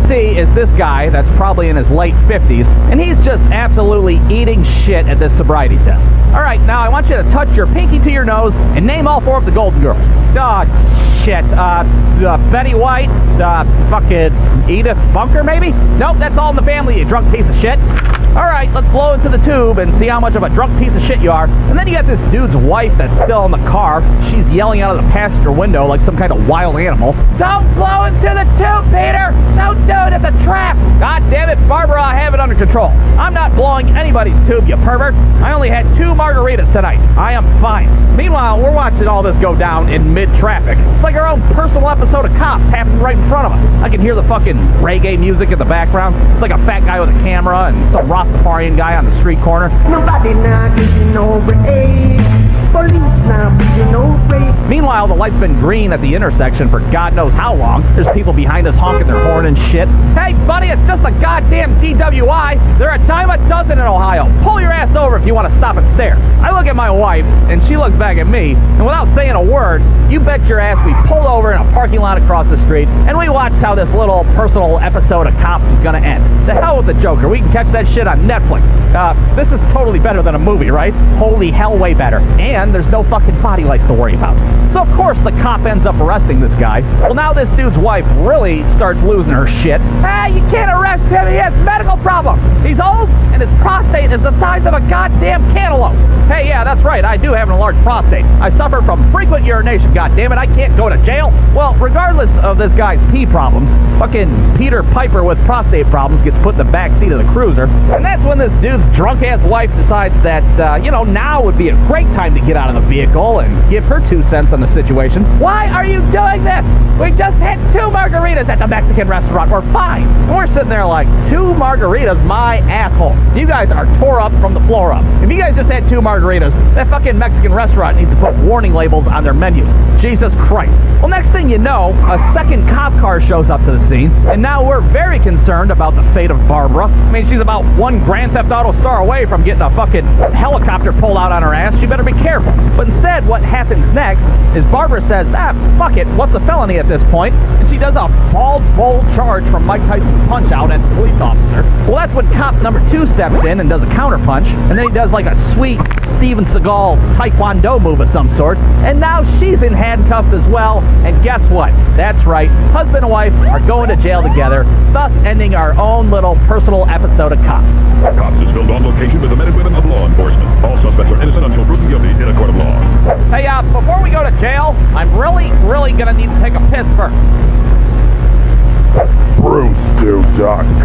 see is this guy that's probably in his late 50s, and he's just absolutely eating shit at this sobriety test. All right, now I want you to touch your pinky to your nose and name all 4 of the Golden Girls. Shit. Betty White, fucking Edith Bunker, maybe? Nope, that's All in the Family, you drunk piece of shit. All right, let's blow into the tube and see how much of a drunk piece of shit you are. And then you got this dude's wife that's still in the car. She's yelling out of the passenger window like some kind of wild animal. Don't blow into the tube, Peter! Don't do it, it's a trap! God damn it, Barbara, I have it under control. I'm not blowing anybody's tube, you pervert. I only had 2 margaritas tonight. I am fine. Meanwhile, we're watching all this go down in mid-traffic. It's like our own personal episode of Cops happening right in front of us. I can hear the fucking reggae music in the background. It's like a fat guy with a camera and some Rastafarian guy on the street corner. Nobody now giving no break. Police now giving no break. Meanwhile, the light's been green at the intersection for God knows how long. There's people behind us honking their horn and shit. Hey, buddy, it's just a goddamn DWI. They're a dime a dozen in Ohio. Pull your ass over if you want to stop and stare. I look at my wife, and she looks back at me, and without saying a word, you bet your ass we pulled over in a parking lot across the street, and we watched how this little personal episode of Cops was gonna end. The hell with the Joker. We can catch that shit on Netflix. This is totally better than a movie, right? Holy hell, way better. And there's no fucking body lights to worry about. So of course the cop ends up arresting this guy. Well, now this dude's wife really starts losing her shit. Hey, you can't arrest him, he has medical problems. He's old, and his prostate is the size of a goddamn cantaloupe. Hey, yeah, that's right, I do have an enlarged prostate. I suffer from frequent urination, goddammit, I can't go to jail. Well, regardless of this guy's pee problems, fucking Peter Piper with prostate problems gets put in the back seat of the cruiser, and that's when this dude's drunk-ass wife decides that, now would be a great time to get out of the vehicle and give her 2 cents on the situation. Why are you doing this? We just had 2 margaritas at the Mexican restaurant. We're fine. And we're sitting there like, 2 margaritas, my asshole. You guys are tore up from the floor up. If you guys just had 2 margaritas, that fucking Mexican restaurant needs to put warning labels on their menus. Jesus Christ. Well, next thing you know, a second cop car shows up to the scene, and now we're very concerned about the fate of Barbara. I mean, she's about 1 Grand Theft Auto star away from getting a fucking helicopter pulled out on her ass. She better be careful. But instead, what happens next is Barbara says, fuck it, what's a felony at this point? And she does a bald, bold charge from Mike Tyson's Punch-Out at the police officer. Well, that's when cop number 2 steps in and does a counterpunch, and then he does like a sweet Steven Seagal Taekwondo move of some sort, and now she's in handcuffs as well, and guess what? That's right, husband and wife are going to jail together, thus ending our own little personal episode of Cops. Cops is filmed on location with the men and women of law enforcement. All suspects are innocent until proven guilty in a court of law. Hey, before we go to jail, I'm really gonna need to take a piss first. Brewstewfilms.com